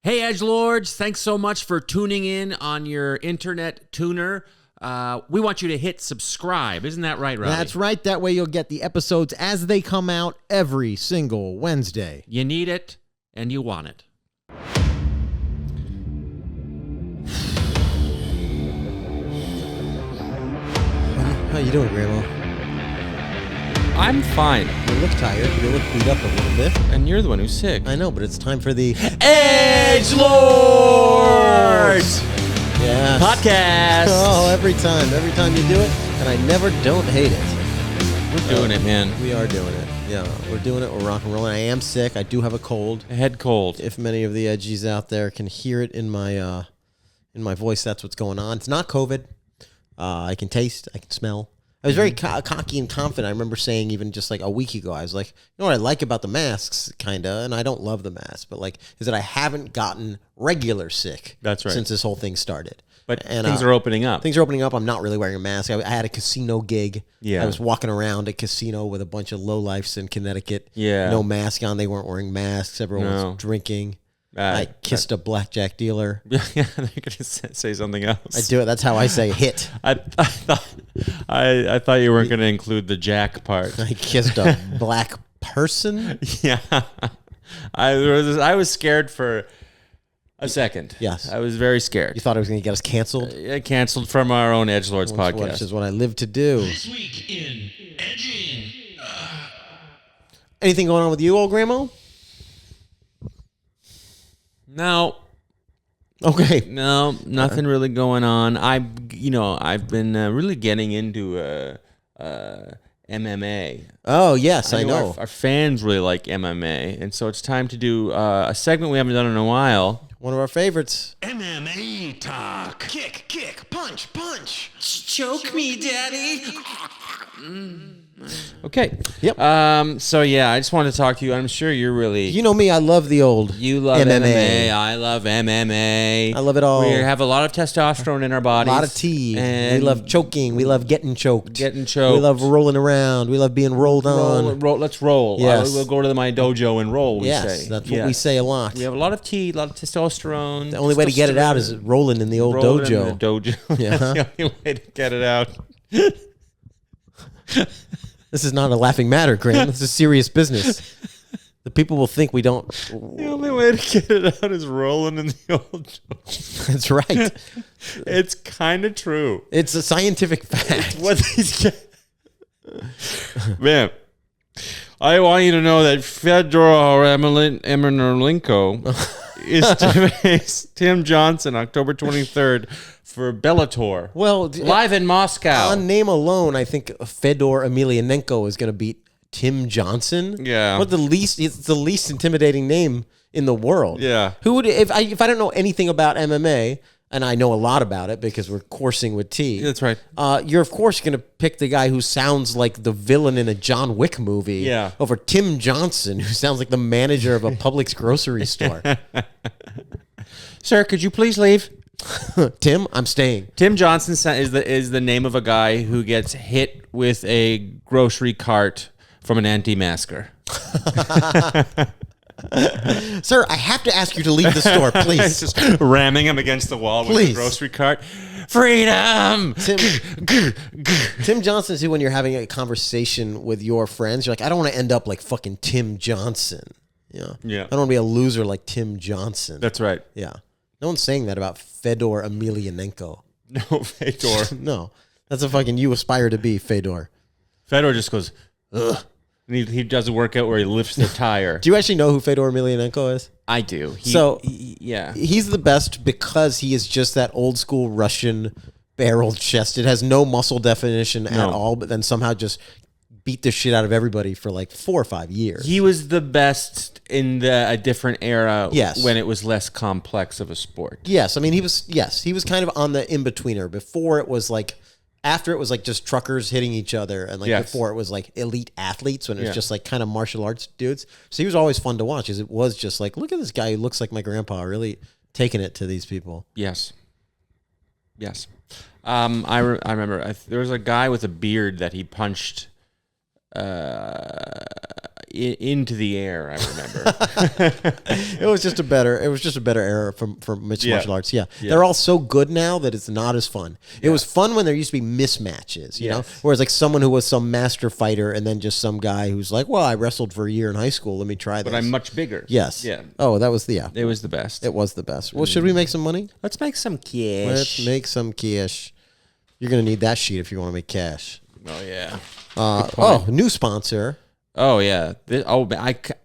Hey, edgelords, thanks so much for tuning in on your internet tuner. We want you to hit subscribe. Isn't that right, Robbie? That's right. That way you'll get the episodes as they come out every single Wednesday. You need it, and you want it. How you doing, Grandma? I'm fine. You look tired. You look beat up a little bit. And you're the one who's sick. I know, but it's time for the Edgelords Yes. Podcast. Oh, every time you do it, and I never don't hate it. We're doing it, man. We are doing it. Yeah, we're doing it. We're rock and rolling. I am sick. I do have a cold. A head cold. If many of the edgies out there can hear it in my voice, that's what's going on. It's not COVID. I can taste. I can smell. I was very cocky and confident. I remember saying even just like a week ago, I was like, you know what I like about the masks, kind of, and I don't love the masks, but like, is that I haven't gotten regular sick. That's right. Since this whole thing started. But things are opening up. Things are opening up. I'm not really wearing a mask. I had a casino gig. Yeah. I was walking around a casino with a bunch of lowlifes in Connecticut. Yeah. No mask on. They weren't wearing masks. Everyone was drinking. I kissed a blackjack dealer. Yeah, they're going to say something else. I do it. That's how I say hit. I thought you weren't going to include the jack part. I kissed a black person. Yeah, I was scared for a second. Yes, I was very scared. You thought it was going to get us canceled? Canceled from our own Edgelords podcast. Which is what I live to do. This week in edging. Anything going on with you, old grandma? No. Okay. No, nothing really going on. I've been really getting into MMA. Oh, yes, I know. Our fans really like MMA, and so it's time to do a segment we haven't done in a while. One of our favorites. MMA talk. Kick, punch. Choke me, Daddy. Okay. Yep. So yeah, I just wanted to talk to you. I'm sure you're really. You know me. I love the old. You love MMA. I love MMA. I love it all. We have a lot of testosterone in our bodies. A lot of tea. And we love choking. We love getting choked. Getting choked. We love rolling around. We love being rolled on. Let's roll. Yes. We'll go to my dojo and roll. Yes, that's what we say a lot. We have a lot of tea, a lot of testosterone. The only way to get it out is rolling in the old dojo. In the dojo. Yeah. That's the only way to get it out. This is not a laughing matter, Graham. This is serious business. The people will think we don't. The only way to get it out is rolling in the old dojo. That's right. It's kind of true. It's a scientific fact. It's what these guys... Man, I want you to know that Fedor Emelianenko is to face Tim Johnson October 23rd for Bellator. Well, live in Moscow. On name alone, I think Fedor Emelianenko is going to beat Tim Johnson. Yeah. It's the least intimidating name in the world. Yeah. Who would if I don't know anything about MMA, and I know a lot about it because we're coursing with T. That's right. You're of course going to pick the guy who sounds like the villain in a John Wick movie over Tim Johnson, who sounds like the manager of a Publix grocery store. Sir, could you please leave? Tim, I'm staying. Tim Johnson is the name of a guy who gets hit with a grocery cart from an anti-masker. Sir, I have to ask you to leave the store, please. Just ramming him against the wall with a grocery cart. Freedom! Tim Johnson is who, when you're having a conversation with your friends, you're like, I don't want to end up like fucking Tim Johnson. Yeah. I don't want to be a loser like Tim Johnson. That's right. Yeah. No one's saying that about Fedor Emelianenko. No, Fedor. No. That's a fucking you aspire to be, Fedor. Fedor just goes, ugh. And he does a workout where he lifts the tire. Do you actually know who Fedor Emelianenko is? I do. He's the best because he is just that old school Russian barrel-chested, has no muscle definition at all, but then somehow just beat the shit out of everybody for like 4 or 5 years. He was the best in a different era when it was less complex of a sport. Yes. I mean, he was kind of on the in-betweener. Before it was like, after it was like just truckers hitting each other, and like before it was like elite athletes, when it was just like kind of martial arts dudes. So he was always fun to watch, because it was just like, look at this guy who looks like my grandpa, really taking it to these people. Yes. I remember there was a guy with a beard that he punched into the air. I remember. It was just a better era for mixed martial arts. Yeah. They're all so good now that it's not as fun. It was fun when there used to be mismatches, you know, whereas like someone who was some master fighter and then just some guy who's like, well, I wrestled for a year in high school. Let me try this. But I'm much bigger. Yes. Yeah. Oh, that was It was the best. It was the best. Well, should we make some money? Let's make some cash. Let's make some cash. You're gonna need that sheet if you want to make cash. Oh yeah. New sponsor. Oh yeah.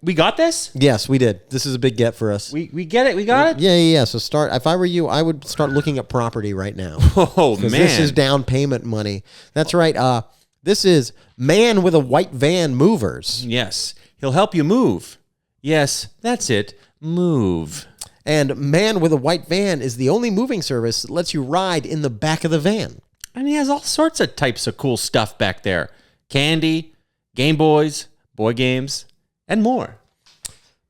We got this. Yes, we did. This is a big get for us. We get it. We got it. Yeah. So if I were you, I would start looking at property right now. Oh man, this is down payment money. That's right. This is Man with a White Van Movers. Yes, he'll help you move. Yes, that's it. Move. And Man with a White Van is the only moving service that lets you ride in the back of the van. And he has all sorts of types of cool stuff back there. Candy, Game Boys, boy games, and more.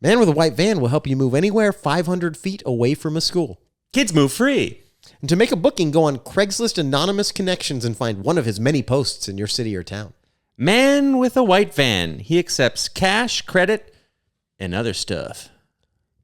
Man with a White Van will help you move anywhere 500 feet away from a school. Kids move free. And to make a booking, go on Craigslist Anonymous Connections and find one of his many posts in your city or town. Man with a White Van. He accepts cash, credit, and other stuff.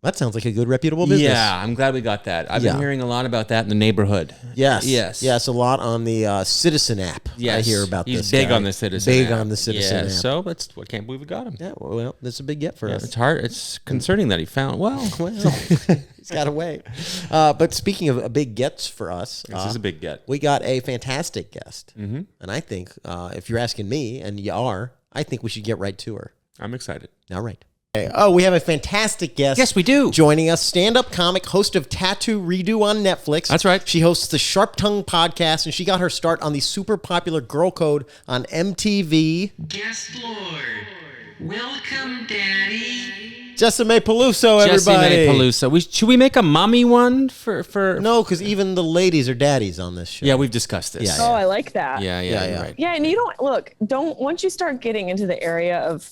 That sounds like a good, reputable business. Yeah, I'm glad we got that. I've been hearing a lot about that in the neighborhood. Yes, a lot on the Citizen app. Yes. I hear about this. He's big guy. on the Citizen Big app. on the Citizen app. So I can't believe we got him. Yeah, well, that's a big get for us. It's hard. It's concerning that he found. Well, He's got away. But speaking of big gets for us, this is a big get. we got a fantastic guest. Mm-hmm. And I think, if you're asking me, and you are, I think we should get right to her. I'm excited. All right. Okay. Oh, we have a fantastic guest. Yes, we do. Joining us, stand-up comic, host of Tattoo Redo on Netflix. That's right. She hosts the Sharp Tongue podcast, and she got her start on the super popular Girl Code on MTV. Guest Lord. Welcome, Daddy. Jessimae Peluso, everybody. Jessimae Peluso. Should we make a mommy one for? No, because even the ladies are daddies on this show. Yeah, we've discussed this. Yeah. Oh, I like that. Yeah, Yeah. Right. Yeah, and once you start getting into the area of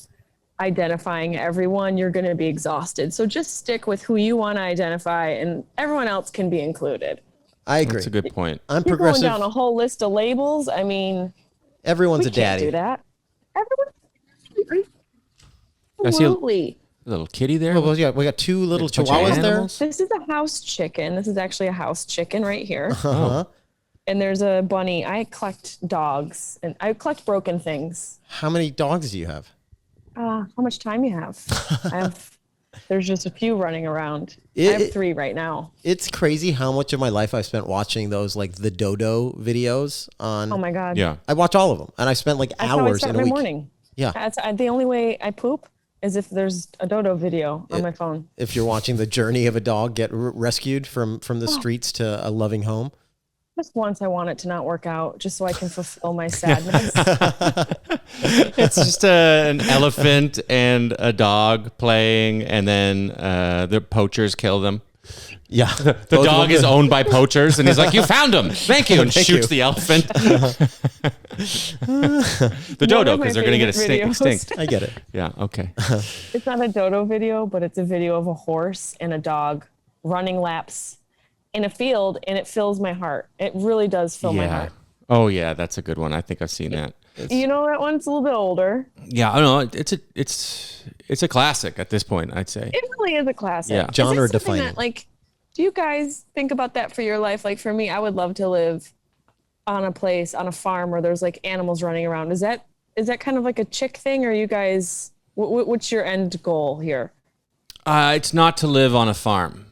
identifying everyone, you're going to be exhausted. So just stick with who you want to identify, and everyone else can be included. I agree. That's a good point. I'm You're progressive. going down a whole list of labels. I mean, Everyone's we a daddy. can't do that. Everyone. I see a- Absolutely. A little kitty there. Well, yeah, we got two little Bunch of chihuahuas there. animals. This is a house chicken. This is actually a house chicken right here. Uh-huh. And there's a bunny. I collect dogs, and I collect broken things. How many dogs do you have? How much time you have? There's just a few running around. I It- have 3 right now. It's crazy how much of my life I spent watching those, like the Dodo videos on. Oh my God. Yeah. I watch all of them, and I spent like That's how I hours start in a my week. morning. Yeah. That's the only way I poop is if there's a Dodo video on my phone. If you're watching the journey of a dog get rescued from the streets to a loving home. Just once I want it to not work out, just so I can fulfill my sadness. It's just an elephant and a dog playing, and then the poachers kill them. Yeah. The dog is owned by poachers, and he's like, "You found him, thank you," and Thank shoots you. the elephant. The dodo, of my because they're going to get favorite extinct. I get it. Yeah. Okay. It's not a Dodo video, but it's a video of a horse and a dog running laps in a field, and it fills my heart. It really does fill my Yeah. heart. Oh yeah, that's a good one. I think I've seen that. You know, that one's a little bit older. Yeah. I don't know. It's a classic at this point, I'd say. It really is a classic. Yeah. Is it Genre something defining. that, like, do you guys think about that for your life? Like, for me, I would love to live on a place, on a farm where there's like animals running around. Is that kind of like a chick thing, or you guys, what's your end goal here? It's not to live on a farm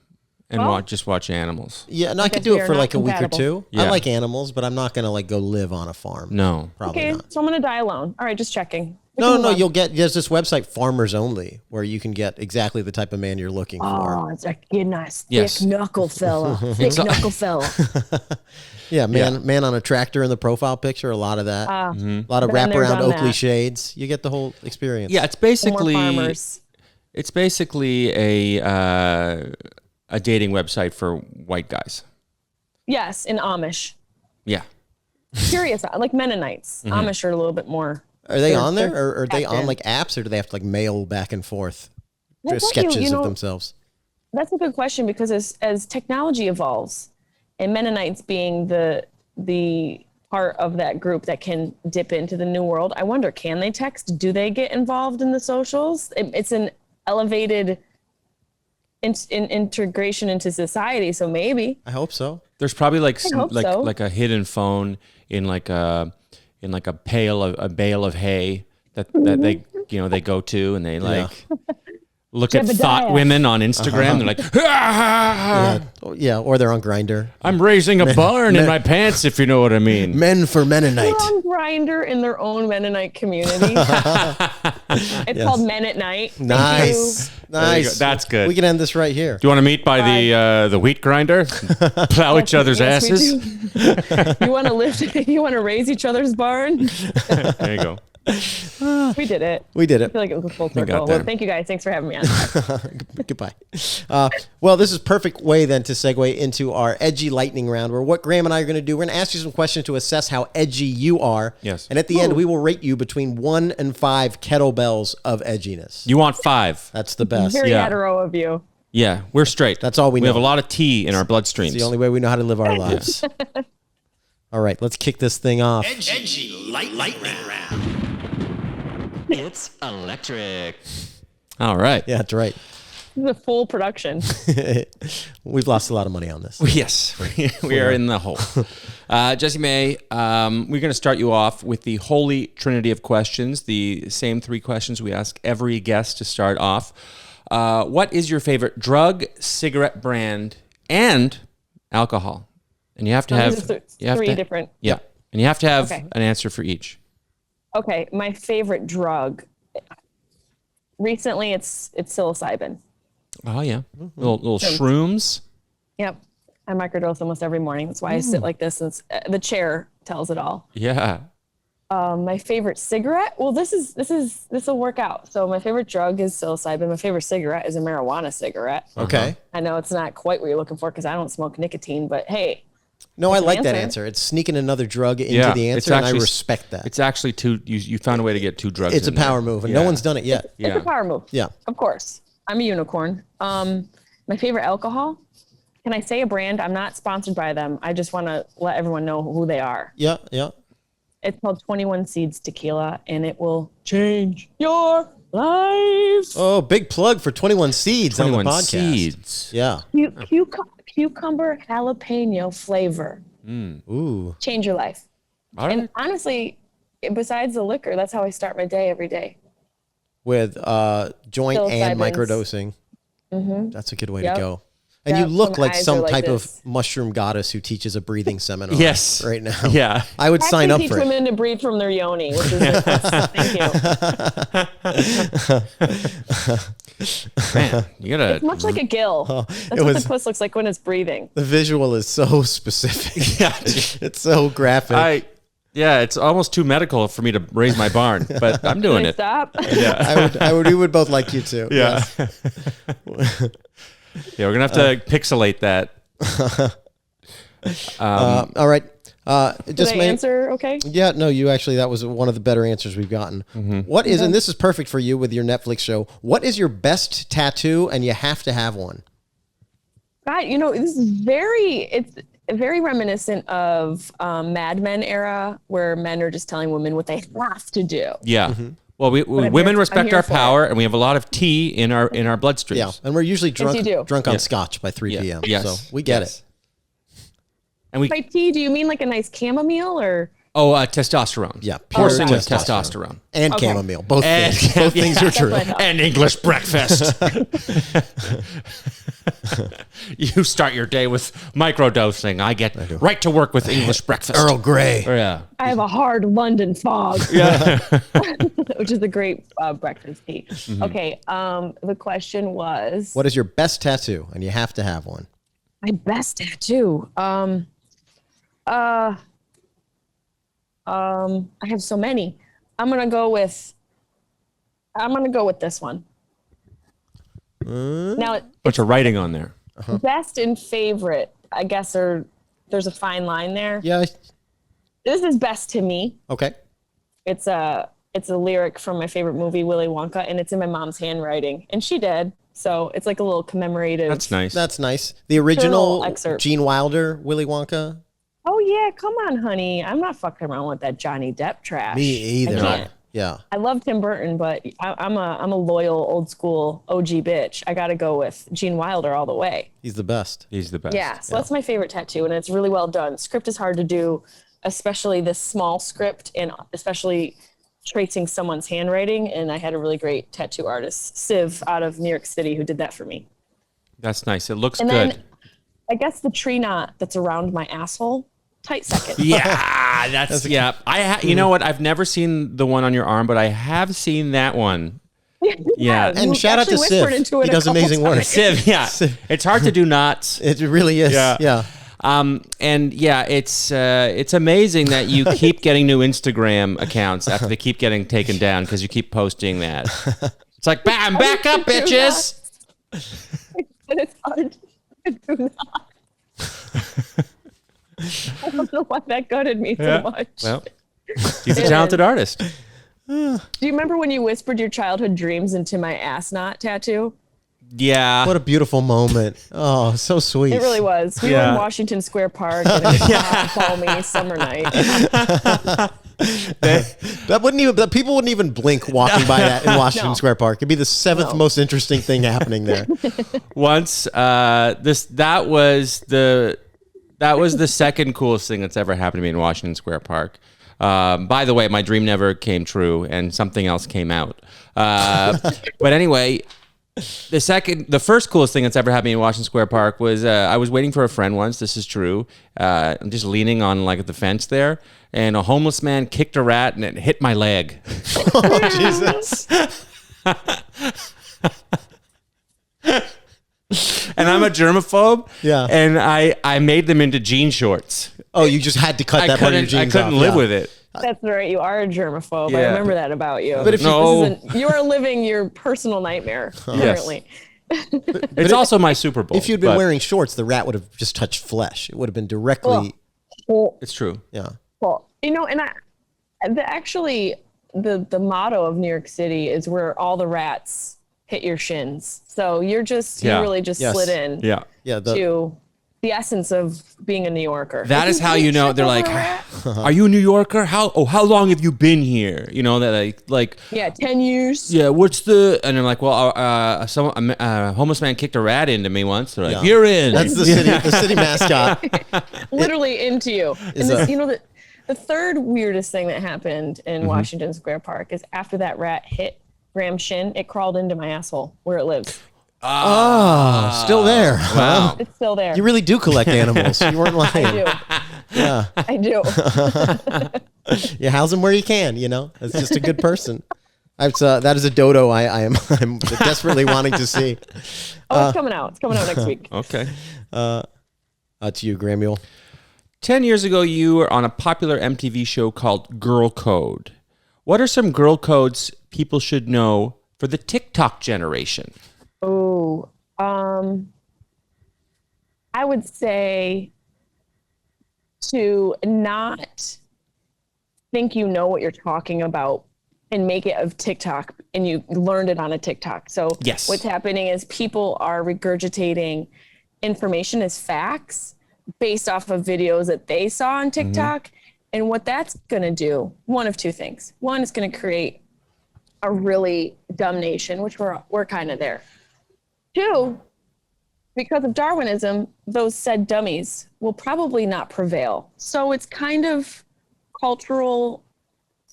and Well- just watch animals. Yeah, and I could guess do we it are for not like a week or compatible. two. I Yeah. like animals, but I'm not gonna like go live on a farm. No. Probably Okay, not. so I'm gonna die alone. All right, just checking. We No, can move no, on. there's this website, Farmers Only, where you can get exactly the type of man you're looking for. Oh, it's a good, nice, thick Yes. knuckle fella. Thick knuckle fella. Yeah, man on a tractor in the profile picture, a lot of that. A lot of been there, wraparound done Oakley that. shades. You get the whole experience. Yeah, it's More basically farmers. it's basically a dating website for white guys. Yes, in Amish. Yeah. Curious, like Mennonites. Amish are a little bit more. Are they on there, they're or are they tapped on in. like apps, or do they have to like mail back and forth Well, just thank you. sketches You of know, themselves? That's a good question, because as technology evolves, and Mennonites being the part of that group that can dip into the new world. I wonder, can they text? Do they get involved in the socials? It's an elevated integration into society, so maybe. I hope so. There's probably like hope so. like a hidden phone in like a bale of hay that they they go to, and they like look at thought women on Instagram. They're like, Yeah, or they're on Grindr. I'm raising a barn in my pants, if you know what I mean. Men for Mennonite. They're on Grindr in their own Mennonite community. It's called Men at Night. Thank Nice. you. Nice. That's good. We can end this right here. Do you want to meet by the wheat grinder? Plow each other's Yes, we asses? do. You want to lift? You want to raise each other's barn? There you go. We did it. We did I it. feel like it was a full got circle. there. Well, thank you guys. Thanks for having me on. Goodbye. Well, this is perfect way then to segue into our edgy lightning round, where what Graham and I are going to do, we're going to ask you some questions to assess how edgy you are. Yes. And at the end, we will rate you between 1 and 5 kettlebells of edginess. You want 5. That's the best. Very Yeah. hetero of you. Yeah, we're straight. That's all we We have know. a lot of tea in our bloodstreams. It's the only way we know how to live our lives. All right, let's kick this thing off. Edgy lightning round. It's electric. All right. Yeah, that's right. This is a full production. We've lost a lot of money on this. Yes, we are in the hole. Jessimae, we're going to start you off with the holy trinity of questions, the same 3 questions we ask every guest to start off. What is your favorite drug, cigarette brand, and alcohol? And you have to have These are you have three to- different. Yeah, and you have to have Okay. an answer for each. Okay, my favorite drug. Recently, it's psilocybin. Oh yeah, little shrooms. Yep, I microdose almost every morning. That's why I sit like this. It's, the chair tells it all. Yeah. My favorite cigarette. Well, this will work out. So my favorite drug is psilocybin. My favorite cigarette is a marijuana cigarette. Okay. I know it's not quite what you're looking for because I don't smoke nicotine, but hey, No, I an like that answer. answer. It's sneaking another drug into Yeah, the it's answer, and I actually- respect that. It's actually 2. You found a way to get 2 drugs. It's a in there. power move, and Yeah. no one's done it yet. Yeah. it's a power move. Yeah. Of course. I'm a unicorn. My favorite alcohol. Can I say a brand? I'm not sponsored by them. I just want to let everyone know who they are. Yeah, yeah. It's called 21 Seeds Tequila, and it will change your life. Oh, big plug for 21 Seeds on 21 the podcast. seeds. Yeah. Cucumber jalapeno flavor. Ooh. Change your life. All right. And honestly, besides the liquor, that's how I start my day every day. With joint and Psilocybins. microdosing. That's a good way Yep. to go. And Yep, you look my like eyes are some like type this. of mushroom goddess who teaches a breathing seminar. Yes. Right now. Yeah. I would sign up teach for it. women to breathe from their yoni, which is thank you. Man, you gotta. It's much like a gill. That's it what was- the puss looks like when it's breathing. The visual is so specific. Yeah. It's so graphic. Yeah, it's almost too medical for me to raise my barn, but I'm doing Can I it. stop? we would both like you to. Yeah. Yes. Yeah, we're gonna have to pixelate that. All right. Did Just I answer okay? Yeah, no, you actually, that was one of the better answers we've gotten. What is, and this is perfect for you with your Netflix show, what is your best tattoo, and you have to have one? God, this is it's very reminiscent of Mad Men era, where men are just telling women what they have to do. Yeah. Well, I'm women here- respect I'm here our for power, and we have a lot of tea in our bloodstreams. Yeah, and we're usually you do. drunk on Yeah. scotch by 3 p.m. Yes. So we get it. And we By tea, do you mean like a nice chamomile or? testosterone. Yeah, coursing pure with testosterone. And Okay. chamomile. Both And- things. Both things are true. what I thought. And English breakfast. You start your day with microdosing. I get right to work with English breakfast. Earl Grey. Yeah. I have a hard London fog. Yeah. Which is a great breakfast tea. Mm-hmm. Okay. The question was What is your best tattoo? And you have to have one. my best tattoo. I have so many. I'm gonna go with this one. Now, Bunch of writing on there. best and favorite, I guess, there's a fine line there. Yeah. This is best to me. Okay. It's a lyric from my favorite movie, Willy Wonka, and it's in my mom's handwriting, and she did. So it's like a little commemorative. That's nice. That's nice. The original excerpt. Gene Wilder, Willy Wonka. Oh yeah, come on, honey. I'm not fucking around with that Johnny Depp trash. Me either. I can't. Yeah. I love Tim Burton, but I'm a loyal old school OG bitch. I got to go with Gene Wilder all the way. He's the best. He's the best. Yeah, so that's my favorite tattoo, and it's really well done. Script is hard to do, especially this small script, and especially tracing someone's handwriting. And I had a really great tattoo artist, Siv, out of New York City, who did that for me. That's nice. It looks And good. then I guess the tree knot that's around my asshole, tight second. Yeah, that's yeah. You know what? I've never seen the one on your arm, but I have seen that one. Yeah. And You shout out to actually whispered Siv. into it He a does couple amazing work. times. Siv, yeah. It's hard to do knots. It really is. Yeah. Yeah. And yeah, it's amazing that you keep getting new Instagram accounts after they keep getting taken down because you keep posting that. It's like, bam, back up, bitches. And it's hard to do that. I don't know why that gutted me so much. Well, he's a talented artist. Do you remember when you whispered your childhood dreams into my ass knot tattoo? Yeah. What a beautiful moment. Oh, so sweet. It really was. We were in Washington Square Park, and it was a hot, balmy summer night. That people wouldn't even blink walking by that in Washington No. Square Park. It'd be the seventh most interesting thing happening there. Once that was the second coolest thing that's ever happened to me in Washington Square Park. By the way, my dream never came true, and something else came out. But anyway, the first coolest thing that's ever happened in Washington Square Park was I was waiting for a friend once. This is true. I'm just leaning on like the fence there, and a homeless man kicked a rat, and it hit my leg. Oh, Jesus. And I'm a germaphobe. Yeah. And I made them into jean shorts. Oh, you just had to cut that part of your jeans I couldn't off. live Yeah. with it. That's right. You are a germaphobe. I Yeah. remember that about you. But if you- No. You are living your personal nightmare currently. It's also my Super Bowl. If you'd been but wearing shorts, the rat would have just touched flesh. It would have been directly. Well, It's true. Yeah. you know, and the motto of New York City is where all the rats hit your shins. So you really just Yes. slid in Yeah. Yeah. to the essence of being a New Yorker. That is how you know. They're like, Trip over a rat? "Are you a New Yorker? How long have you been here?" You know that like Yeah, 10 years. yeah. What's the? And I'm like, well, a homeless man kicked a rat into me once. They're like, Yeah. "You're in." That's the city mascot. Literally into you. And Is this, a- you know, the third weirdest thing that happened in Mm-hmm. Washington Square Park is after that rat hit Graham's shin, it crawled into my asshole where it lives. Oh, still there. Wow. It's still there. You really do collect animals. You weren't lying. I do. Yeah. I do. You house them where you can, you know? That's just a good person. That is a dodo I'm desperately wanting to see. Oh, it's coming out. It's coming out next week. Okay. To you, Gramuel. 10 years ago, you were on a popular MTV show called Girl Code. What are some girl codes people should know for the TikTok generation? Oh, I would say to not think you know what you're talking about and make it of TikTok and you learned it on a TikTok. So Yes. what's happening is people are regurgitating information as facts based off of videos that they saw on TikTok. And what that's going to do, one of two things. One, it's going to create a really dumb nation, which we're kind of there. Two, because of Darwinism, those said dummies will probably not prevail. So it's kind of cultural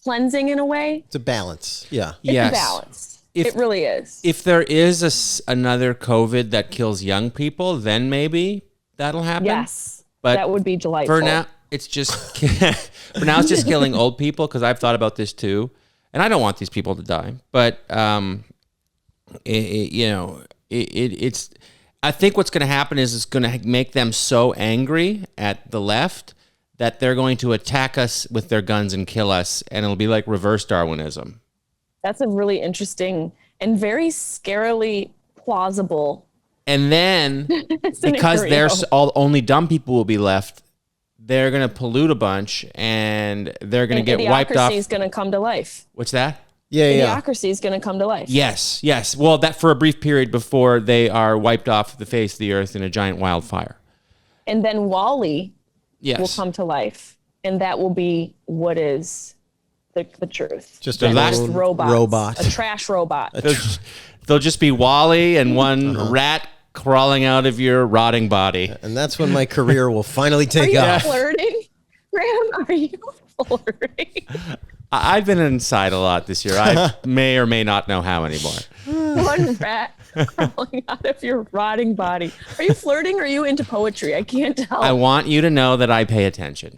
cleansing in a way. It's a balance. Yeah. It's Yes. a balance. If- It really is. If there is another COVID that kills young people, then maybe that'll happen. Yes. But that would be delightful. For now, it's just for now it's just killing old people because I've thought about this too, and I don't want these people to die. But it's. I think what's going to happen is it's going to make them so angry at the left that they're going to attack us with their guns and kill us, and it'll be like reverse Darwinism. That's a really interesting and very scarily plausible. And then because scenario. there's only dumb people will be left, they're going to pollute a bunch, and they're going to And get wiped off. idiocracy is going to come to life. What's that? Yeah. Idiocracy is going to come to life. Yes. Well, that for a brief period before they are wiped off the face of the earth in a giant wildfire. And then Wall-E Yes. will come to life, and that will be what is the truth. Just The a last lone robot, a trash robot. There'll just be Wally and one rat crawling out of your rotting body. And that's when my career will finally Are take you off. flirting, Graham? Are you flirting? I've been inside a lot this year. I may or may not know how anymore. One rat crawling out of your rotting body. Are you flirting or are you into poetry? I can't tell. I want you to know that I pay attention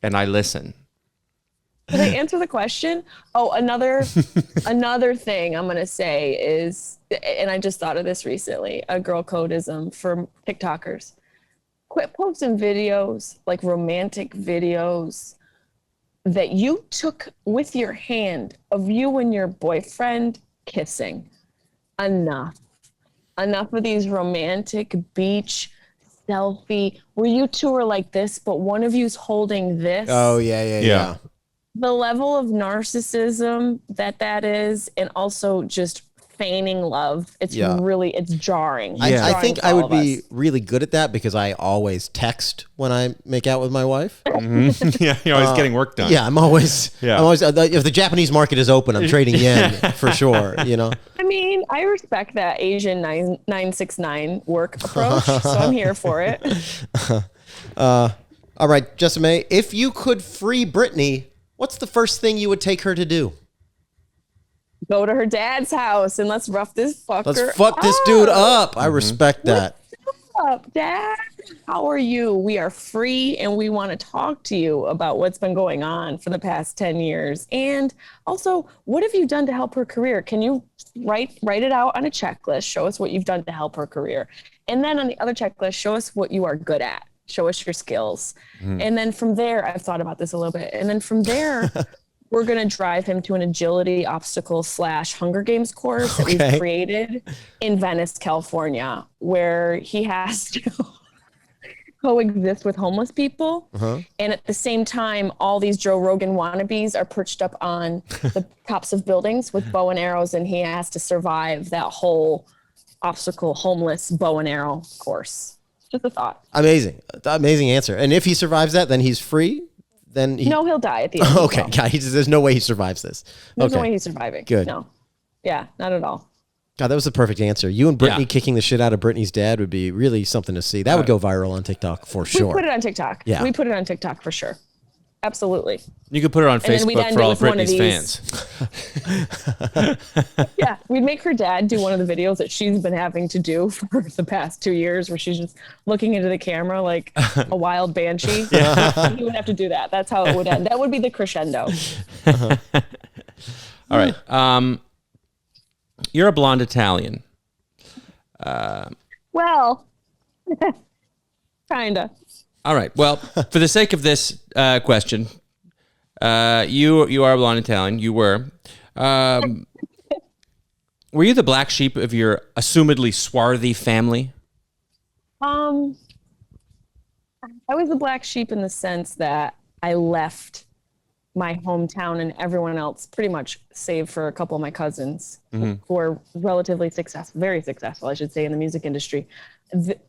and I listen. Did I answer the question? Oh, another thing I'm gonna say is, and I just thought of this recently, a girl codism for TikTokers. Quit posting videos, like romantic videos that you took with your hand of you and your boyfriend kissing. Enough of these romantic beach selfie where you two are like this, but one of you's holding this. Oh, yeah. The level of narcissism that is, and also just feigning love. It's it's jarring. I think I would be really good at that because I always text when I make out with my wife. Yeah, you're always getting work done. Yeah, I'm always if the Japanese market is open, I'm trading yen for sure, you know. I mean, I respect that Asian 969 work approach, so I'm here for it. All right, Jessimae, if you could free Britney, what's the first thing you would take her to do? Go to her dad's house and let's rough this fucker Let's fuck this dude up. I respect that. What's up, Dad? How are you? We are free and we want to talk to you about what's been going on for the past 10 years. And also, what have you done to help her career? Can you write it out on a checklist? Show us what you've done to help her career. And then on the other checklist, show us what you are good at. Show us your skills. And then from there, I've thought about this a little bit. And then from there, we're going to drive him to an agility obstacle / Hunger Games course that we've created in Venice, California, where he has to coexist with homeless people. And at the same time, all these Joe Rogan wannabes are perched up on the tops of buildings with bow and arrows, and he has to survive that whole obstacle, homeless bow and arrow course. Just a thought. Amazing answer. And if he survives that, then he's free. Then he'll die at the end. Okay, God, there's no way he survives this. There's no way he's surviving. Good. No. Yeah, not at all. God, that was the perfect answer. You and Britney kicking the shit out of Britney's dad would be really something to see. That would go viral on TikTok for sure. We put it on TikTok. Yeah. We put it on TikTok for sure. Absolutely. You could put it on then we'd Facebook end for it all with one of Britney's these. fans. Yeah, we'd make her dad do one of the videos that she's been having to do for the past 2 years where she's just looking into the camera like a wild banshee. He would have to do that. That's how it would end. That would be the crescendo. All right. You're a blonde Italian. Well, kinda. All right. Well, for the sake of this question, you are a blonde Italian. You were. Were you the black sheep of your assumedly swarthy family? I was the black sheep in the sense that I left my hometown and everyone else, pretty much save for a couple of my cousins who are relatively successful, very successful, I should say, in the music industry.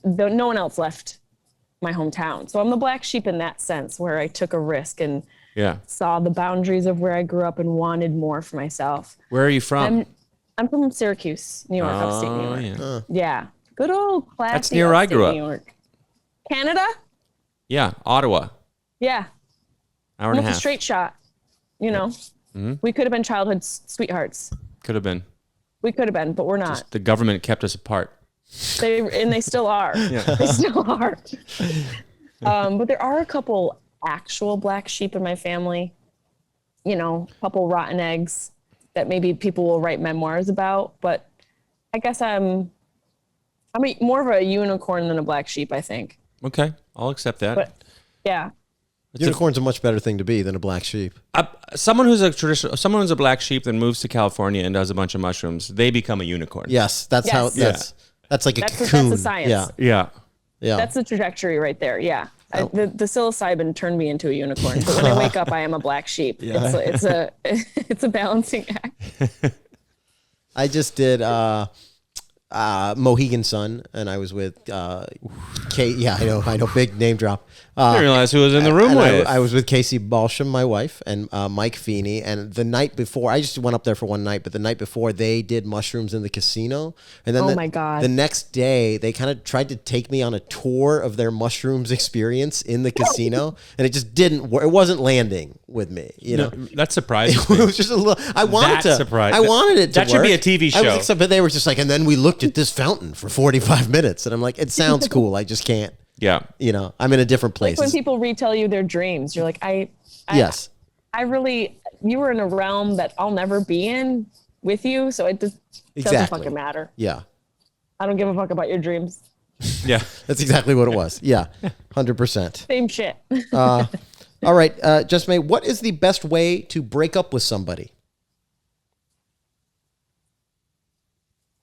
No one else left my hometown. So I'm the black sheep in that sense, where I took a risk and saw the boundaries of where I grew up and wanted more for myself. Where are you from? I'm from Syracuse, New York, upstate New York. Yeah. Good old classy That's near where I grew up. New York. Canada? Yeah, Ottawa. Yeah. Hour and a Almost half. a straight shot. You know, we could have been childhood sweethearts. Could have been. We could have been, but we're not. Just the government kept us apart. They still are. They still are. But there are a couple actual black sheep in my family. You know, a couple rotten eggs that maybe people will write memoirs about. But I guess I'm more of a unicorn than a black sheep, I think. Okay, I'll accept that. But yeah. Unicorn's a much better thing to be than a black sheep. Someone who's a black sheep that moves to California and does a bunch of mushrooms, they become a unicorn. Yes, that's how. That's like a cocoon. That's the science. Yeah. That's the trajectory right there. Yeah. The psilocybin turned me into a unicorn, but when I wake up, I am a black sheep. It's a balancing act. I just did Mohegan Sun, and I was with Kay. Yeah, I know, big name drop. I didn't realize who was in the room And with. I was with Casey Balsham, my wife, and Mike Feeney. And the night before, I just went up there for one night, but the night before, they did mushrooms in the casino. And then Oh my God. the next day, they kind of tried to take me on a tour of their mushrooms experience in the casino, and it just didn't work. It wasn't landing with me, you know. That surprised It me. was just a little. I wanted That to. surprised- I wanted it to that should be work. a TV I was show. excited, but they were just like, and then we looked at this fountain for 45 minutes, and I'm like, it sounds cool. I just can't. Yeah. You know, I'm in a different place. When people retell you their dreams, you're like, Yes. I really, you were in a realm that I'll never be in with you, so it just doesn't Exactly. fucking matter. Yeah. I don't give a fuck about your dreams. Yeah. That's exactly what it was. Yeah. 100%. Same shit. All right. Jessimae, what is the best way to break up with somebody?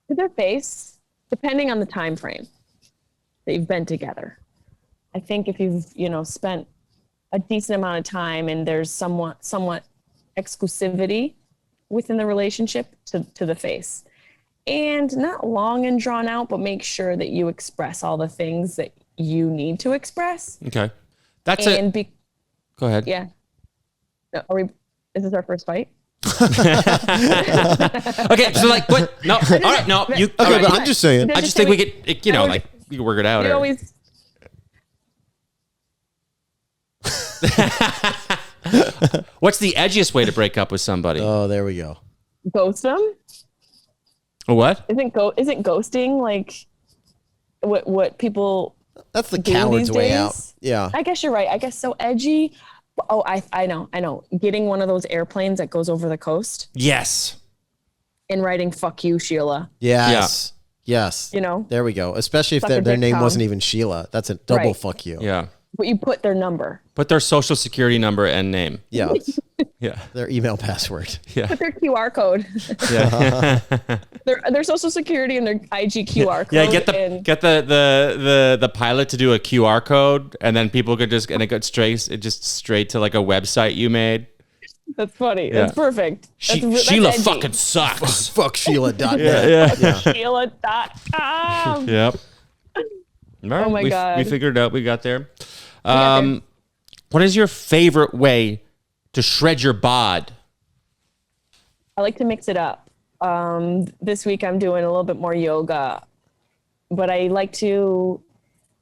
To their face, depending on the time frame that you've been together. I think if you've, spent a decent amount of time and there's somewhat exclusivity within the relationship, to the face. And not long and drawn out, but make sure that you express all the things that you need to express. Okay. That's And it. Go ahead. yeah. No, is this our first fight? Okay. So like, what? No. All right. No. You. Okay, all right. but I'm just saying. I just think we could, we could work it out. You or- always What's the edgiest way to break up with somebody? Oh, there we go. ghost them. A what? Isn't ghosting like what people That's the do coward's these way days? out. Yeah. I guess you're right. I guess so edgy. Oh, I know. Getting one of those airplanes that goes over the coast Yes. and writing "fuck you, Sheila." Yes. Yes. There we go. Especially if Suck a their dick, name Tom. wasn't even Sheila. That's a double Right. fuck you. Yeah. But you put their number, Put their social security number and name. Yeah. Yeah. Their email password. put their QR code, Yeah. their social security and their IG QR code. Yeah. Get and the pilot to do a QR code, and then people could just straight to like a website you made. that's funny. Yeah. That's perfect. That's Sheila edgy. fucking sucks. Fuck Sheila.net. Yeah. Sheila.com. Yep. Oh my God. We figured it out. We got there. got there. What is your favorite way to shred your bod? I like to mix it up. This week I'm doing a little bit more yoga, but I like to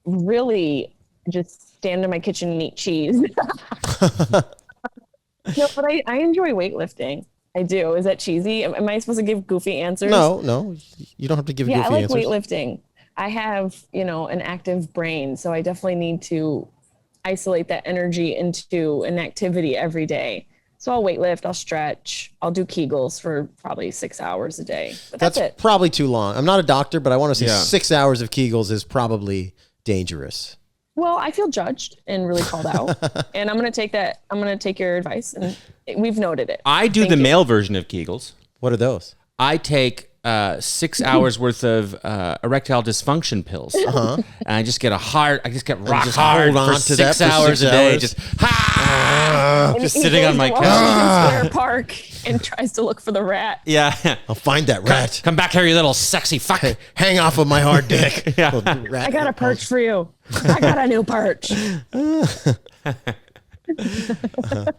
really just stand in my kitchen and eat cheese. No, but I enjoy weightlifting. I do. Is that cheesy? Am I supposed to give goofy answers? No. You don't have to give Yeah, I goofy like answers. weightlifting. I have, an active brain, so I definitely need to isolate that energy into an activity every day. So I'll weightlift, I'll stretch, I'll do Kegels for probably 6 hours a day. But that's it. Probably too long. I'm not a doctor, but I want to say Yeah. 6 hours of Kegels is probably dangerous. Well, I feel judged and really called out, and I'm gonna take your advice, and we've noted it. I do Thank the you. male version of Kegels. What are those? I take 6 hours worth of erectile dysfunction pills, and I just get rock hard hold on for to that 6 for hours 6 a day, hours? just And just he sitting goes on my to couch. Washington Square Park and tries to look for the rat. Yeah, I'll find that rat. come back here, you little sexy fuck. Hang off of my hard dick. Yeah. Little rat. I got a perch for you. I got a new perch.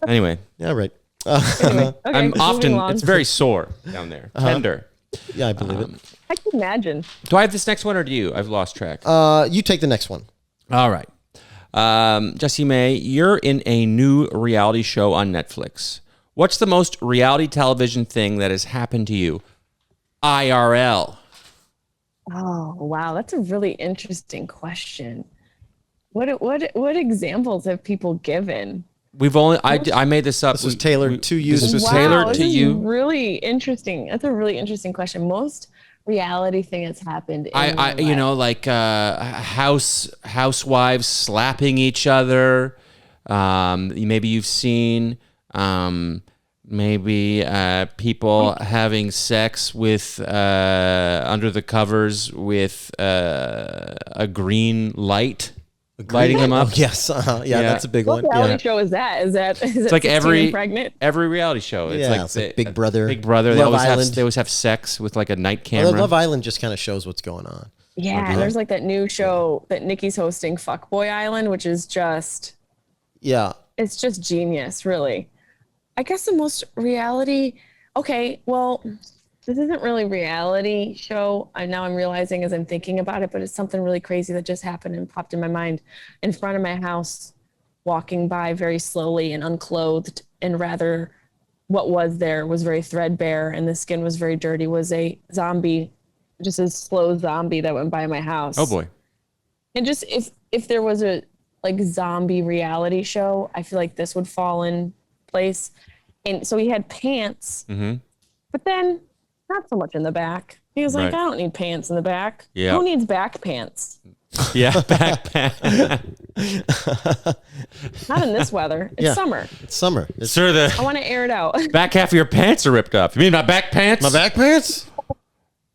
Anyway, Yeah, right. Anyway, okay, I'm moving often along. it's very sore down there, tender. Yeah, I believe I can imagine. Do I have this next one or do you? I've lost track. it. You take the next one. All right. Jessimae, you're in a new reality show on Netflix. What's the most reality television thing that has happened to you? IRL. Oh wow, that's a really interesting question. What examples have people given? We've only I made this up. This was tailored to you This was specifically. tailored this to is you. Really interesting. That's a really interesting question. Most reality thing that's happened. In I my you life. know, like housewives slapping each other. Maybe you've seen maybe people having sex with under the covers with a green light. lighting them up. Oh, yes. Yeah, that's a big What one. reality Yeah. show is that? Is that It's like 16 and pregnant? every reality show. It's Yeah, like, it's like Big Brother. Big Brother. They Love always Island. have sex with like a night Although camera. Love Island just kind of shows what's going on. Yeah, there's like that new show that Nikki's hosting, Fuckboy Island, which is just Yeah. it's just genius, really. I guess the most reality. Okay, well, this isn't really reality show. Now I'm realizing as I'm thinking about it, but it's something really crazy that just happened and popped in my mind. In front of my house, walking by very slowly and unclothed, and rather, what was there was very threadbare and the skin was very dirty. Was a zombie, just a slow zombie that went by my house. Oh boy. And just if there was a like zombie reality show, I feel like this would fall in place. And so he had pants, but then not so much in the back. He was like, Right. I don't need pants in the back. Yeah. Who needs back pants? Yeah, backpack. Not in this weather. It's Yeah. summer. It's summer. It's Sir, I the want to air it out. back half of your pants are ripped up. You mean my back pants? my back pants?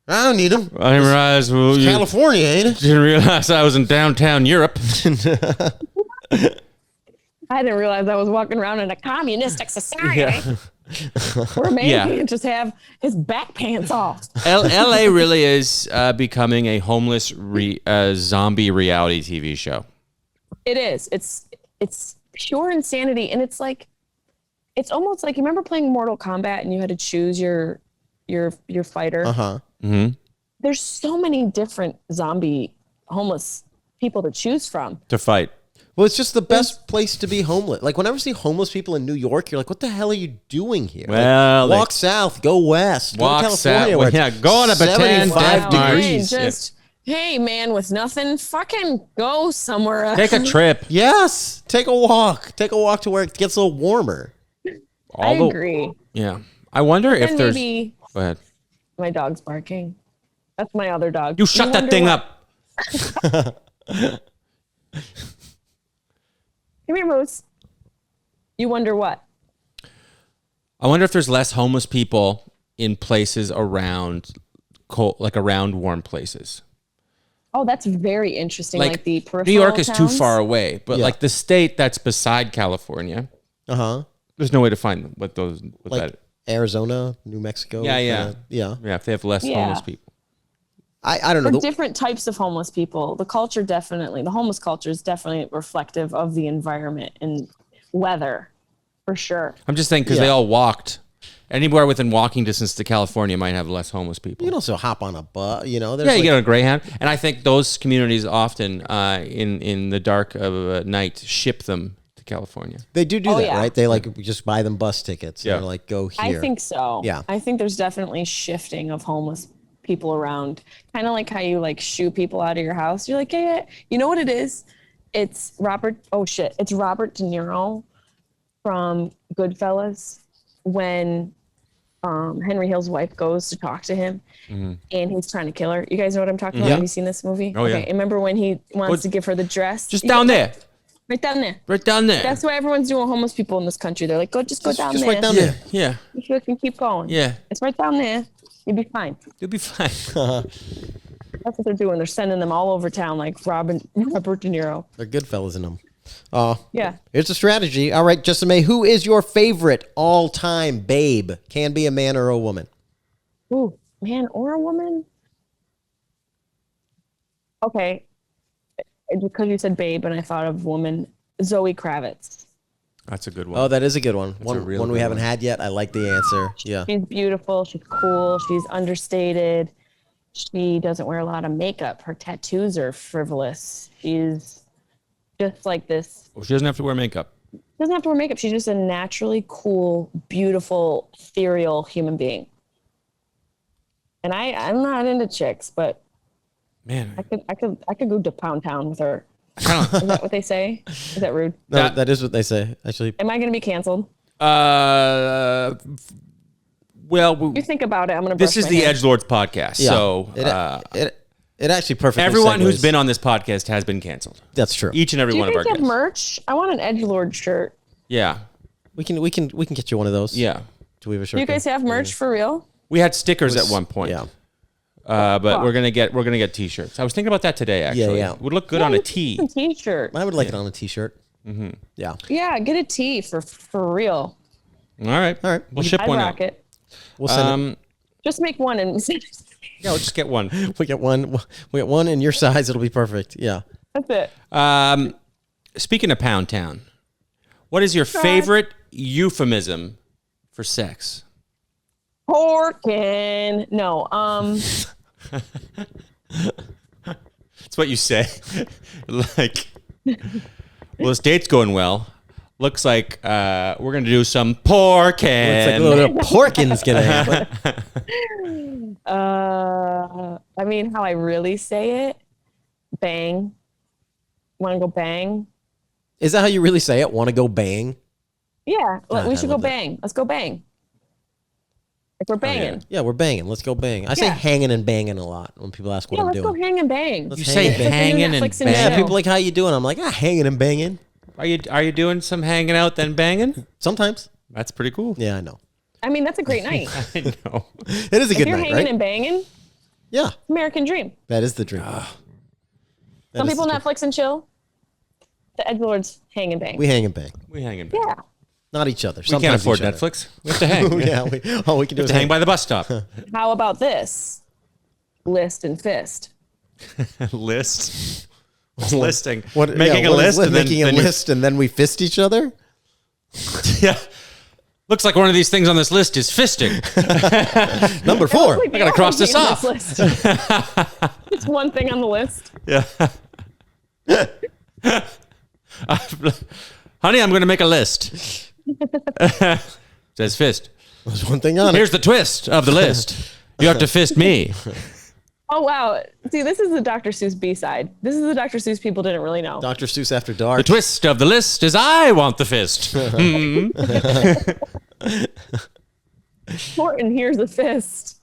I don't need them. I didn't realize. Well, you California, ain't it? didn't realize I was in downtown Europe. I didn't realize I was walking around in a communistic society where a man Yeah. can't just have his back pants off. LA really is becoming a homeless zombie reality TV show. It is. It's pure insanity, and it's like it's almost like you remember playing Mortal Kombat and you had to choose your fighter. Uh-huh. There's so many different zombie homeless people to choose from. To fight. Well, it's just the best place to be homeless. Like, whenever I see homeless people in New York, you're like, what the hell are you doing here? Well, like, walk south, go west. Walk go to California south. where Yeah, it's go on a pretend 75 death march. degrees. Hey, just hey, man, with nothing, fucking go somewhere else. Take a trip. Yes. Take a walk. Take a walk to where it gets a little warmer. I agree. Yeah. I wonder if And there's. maybe Go ahead. my dog's barking. That's my other dog. You shut that wonder thing what- up. Come here, Moose. You wonder what? I wonder if there's less homeless people in places around cold, like around warm places. Oh, that's very interesting. Like, the peripheral New York is too towns? far away, but Yeah. like the state that's beside California, Uh-huh. there's no way to find them. What those? What Like that? Arizona, New Mexico. Yeah, yeah. Yeah. Yeah, if they have less Yeah. homeless people. I don't know. For The- different types of homeless people. The culture definitely, the homeless culture is definitely reflective of the environment and weather, for sure. I'm just saying because they Yeah. all walked. Anywhere within walking distance to California might have less homeless people. you can also hop on a bus, you know. There's Yeah, you like, get on a Greyhound, and I think those communities often, in the dark of night, ship them to California. they do Oh, that, yeah. right? They like just buy them bus tickets. Yeah. And they're like, go here. I think so. Yeah. I think there's definitely shifting of homeless people around. Kind of like how you like shoo people out of your house. You're like, yeah, you know what it is? It's Robert De Niro from Goodfellas when Henry Hill's wife goes to talk to him and he's trying to kill her. You guys know what I'm talking about? Yeah. Have you seen this movie? Oh, yeah. Okay. Remember when he wants to give her the dress? Just down there, Right down there. right down there. That's why everyone's doing homeless people in this country. They're like, go down just there. right down yeah, there. yeah, You can keep going. yeah. It's right down there. You'll be fine. You'll be fine. That's what they're doing. They're sending them all over town like Robert De Niro. They're good fellas in them. Yeah. Here's the strategy. All right, Jessimae, who is your favorite all-time babe? Can be a man or a woman. Ooh, man or a woman? Okay. Because you said babe and I thought of woman, Zoe Kravitz. That's a good one. Oh, that is a good one. a real One we good haven't one. had yet. I like the answer. Yeah. She's beautiful. She's cool. She's understated. She doesn't wear a lot of makeup. Her tattoos are frivolous. She's just like this. Well, she doesn't have to wear makeup. Doesn't have to wear makeup. She's just a naturally cool, beautiful, ethereal human being. And I'm not into chicks, but Man, I could go to Pound Town with her. I kind Is that what they say? Is that rude? No, that is what they say. Actually, Am I going to be canceled? of. Well, You think about it. I'm going to. this is the Edgelords podcast, yeah. so it actually perfectly. everyone who's segues. been on this podcast has been canceled. That's true. Each and every Do you one of our guys have guests. merch? I want an Edgelord shirt. Yeah, We can get you one of those. yeah. Do we have a shirt? Do you guys have merch for real? We had stickers at one point. Yeah. but we're gonna get t-shirts. I was thinking about that today. Actually, Yeah. would look good on a tee. T-shirt. I would like it on a t-shirt. Mm-hmm. Yeah. Yeah, get a tee for real. All right. We'll ship I'd one rock out. it. We'll send it. Just make one and send it. Yeah, we'll just get one. We get one in your size. It'll be perfect. Yeah. That's it. Speaking of Pound Town, what is your favorite euphemism for sex? Porkin. No. It's what you say. Like, well, this date's going well. Looks like we're going to do some porkin. It's like a little porkin's gonna happen. I mean, how I really say it, bang. Want to go bang? Is that how you really say it? Want to go bang? Yeah, God, we I should go love that. bang. Let's go bang. If we're banging. Yeah, we're banging. Let's go bang. I say Yeah. hanging and banging a lot when people ask what Yeah, I'm let's go doing. hang and bang. Let's You hang say and bang. hanging and Netflix and banging. Yeah, chill. people like, how you doing? I'm like, hanging and banging. Are you doing some hanging out then banging? Sometimes. That's pretty cool. Yeah, I know. I mean, that's a great night. I know. It is a If good you're night, hanging right? and banging, Yeah, American dream. that is the dream. Some people Netflix and chill. The Edge Lords hang and bang. We hang and bang. We hang and bang. Yeah. Not each other. We can't Sometimes afford each other. Netflix. We have to hang. Yeah, all we can do is to hang by the bus stop. How about this? List and fist. List. What's listing? What, Making yeah, a what is list. making a list and then we fist each other? Yeah. Looks like one of these things on this list is fisting. Number 4. I gotta cross this off. It's one thing on the list. Yeah. Honey, I'm going to make a list. Says fist. There's one thing on Here's it. the twist of the list. You have to fist me. Oh, wow. See, this is the Dr. Seuss B-side. This is the Dr. Seuss people didn't really know. Dr. Seuss After The Dark. twist of the list is I want the fist. Morton, here's the fist.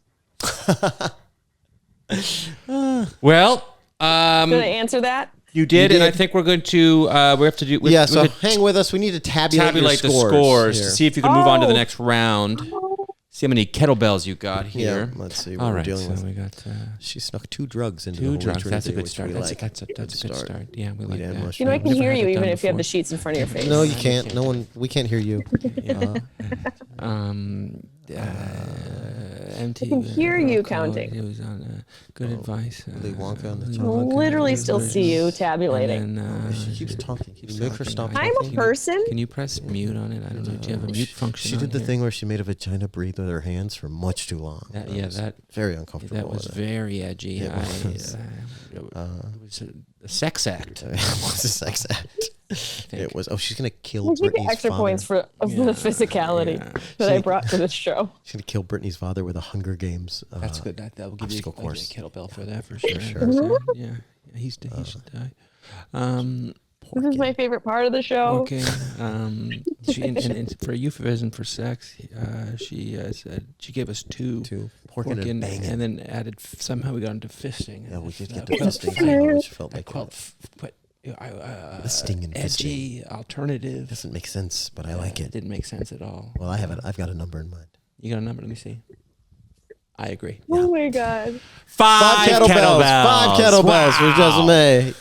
Well, Did I answer that? you did, You and I did. think we're going to we have to do. Yeah, we so have to hang with us. We need to tabulate the your scores here. to see if you can move on to the Oh. next round. See how many kettlebells you got here. Yeah, let's see what All we're right, dealing so with. we got She snuck 2 drugs into the 2 Holy drugs. That's a Trinity, good which start. we That's like. a good start. Yeah, we like Weed and that. mushroom. You know, I can Never hear had you it even done if you have before. the sheets in front of your face. No, you can't. No one. We can't hear you. MTV. I can hear you counting. It was on good advice. Willy Wonka on the I chocolate. literally still see you tabulating. And then, She keeps talking. Can you make her stop I'm talking? a person. Can you press mute on it? I don't know. Do you have a mute function? She on did the here? thing where she made a vagina breathe with her hands for much too long. That, That yeah, was that very uncomfortable. that was very edgy. It It was. was a sex act. It was a sex act. It was. Oh, she's gonna kill We should get Brittany's extra father. points for the physicality that I brought to this show. She's gonna kill Brittany's father with a Hunger Games. That's good. That will give you obstacle I'll give course. you a kettlebell for that for sure. sure. Yeah, he should die. This is my favorite part of the show. Okay. She, and for a euphemism for sex, she said she gave us 2. Porking and banging. and then added somehow we got into fisting. Yeah, we And could that get to felt- fisting, which felt like but Fisting and edgy alternative. doesn't make sense, but I like it. Didn't make sense at all. Well, I have it. I've got a number in mind. You got a number? Let me see. I agree. Oh my god. 5 kettlebells. 5 kettlebells for Jessimae.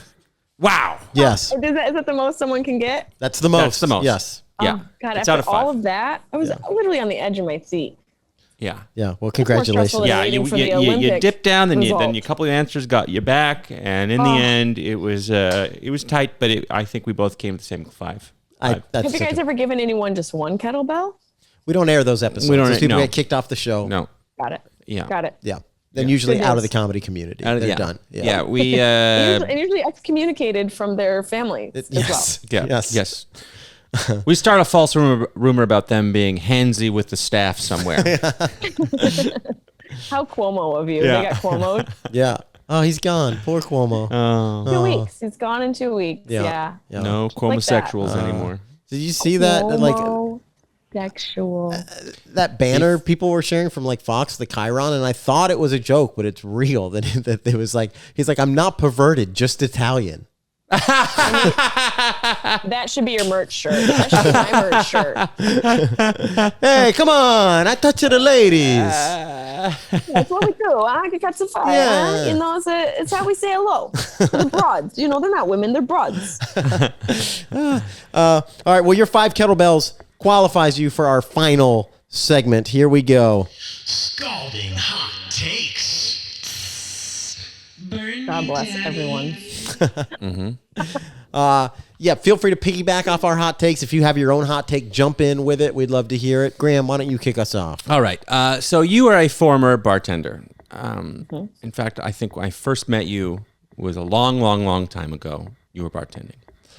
Wow. Yes, Is that the most someone can get? that's the most. That's the most. Yes. Yeah. Oh, God, it's after out of 5. all of that, I was literally on the edge of my seat. Yeah. Yeah. Well, more congratulations. stressful Yeah, waiting you for the you Olympic dipped down, then result. a couple of answers got you back, and in the end, it was tight, but I think we both came to the same 5. That's Have you such guys a- ever given anyone just one kettlebell? we don't air those episodes. We don't- Those people no. get kicked off the show. No. Got it. Yeah. Got it. Yeah. Then usually Good out of news. the comedy community. Yeah. They're done. Yeah. We. And usually excommunicated from their families as Yes. Yeah. Yes. Yes. We start a false rumor about them being handsy with the staff somewhere. well. How Cuomo of you. Yeah. They got Cuomo. Yeah. Oh, he's gone. Poor Cuomo. 2 weeks. He's gone in 2 weeks. Yeah. Yeah. No Like homosexuals anymore. Did you see that? Like Sexual. that banner people were sharing from like Fox, the Chiron, and I thought it was a joke, but it's real. That it was like he's like, I'm not perverted, just Italian. That should be your merch shirt. That should be my merch shirt. Hey, come on! I touch the ladies. That's what we do. I can catch the fire. Yeah. You know, it's how we say hello to the broads. You know, they're not women, they're broads. All right. Well, your 5 kettlebells qualifies you for our final segment. Here we go. Scalding hot takes. Burn God me bless down. everyone. Yeah, feel free to piggyback off our hot takes. If you have your own hot take, jump in with it. We'd love to hear it. Graham, why don't you kick us off? All right. So you are a former bartender. In fact, I think when I first met you was a long, long, long time ago. You were bartending.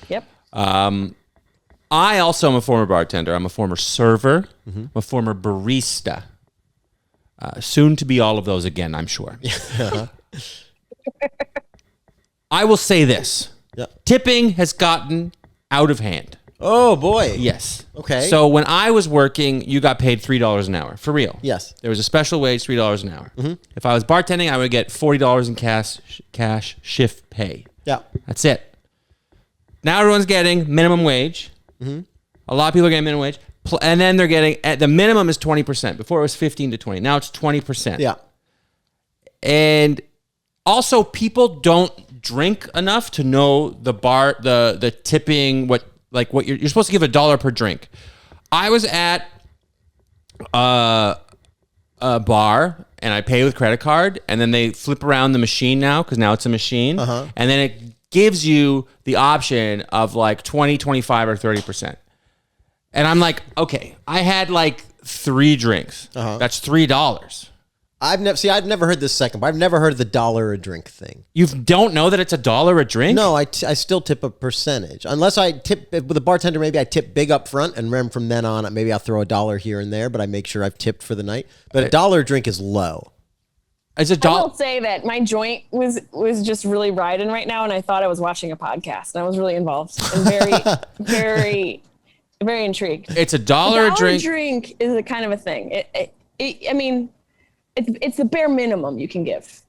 Yep. I also am a former bartender. I'm a former server. I'm a former barista. Soon to be all of those again, I'm sure. I will say this. Yeah. Tipping has gotten out of hand. Oh, boy. Yes. Okay. So when I was working, you got paid $3 an hour. For real. Yes. There was a special wage, $3 an hour. If I was bartending, I would get $40 in cash shift pay. Yeah. That's it. Now everyone's getting minimum wage. A lot of people are getting minimum wage. And then they're getting, the minimum is 20%. Before it was 15 to 20. Now it's 20%. Yeah. And also people don't drink enough to know the tipping, what you're supposed to give $1 per drink. I was at a bar and I pay with credit card, and then they flip around the machine now because now it's a machine, and then it gives you the option of like 20, 25, or 30%. And I'm like, okay, I had like 3 drinks. That's $3. I've never heard this second, but I've never heard of the $1 a drink thing. You don't know that it's $1 a drink? No, I still tip a percentage. Unless I tip with a bartender, maybe I tip big up front, and then from then on, maybe I'll throw $1 here and there, but I make sure I've tipped for the night. But $1 a drink is low. It's I $1. will say that my joint was just really riding right now, and I thought I was watching a podcast, and I was really involved and very, very, very intrigued. It's $1 a drink. Drink is a kind of a thing. I mean, it's the bare minimum you can give.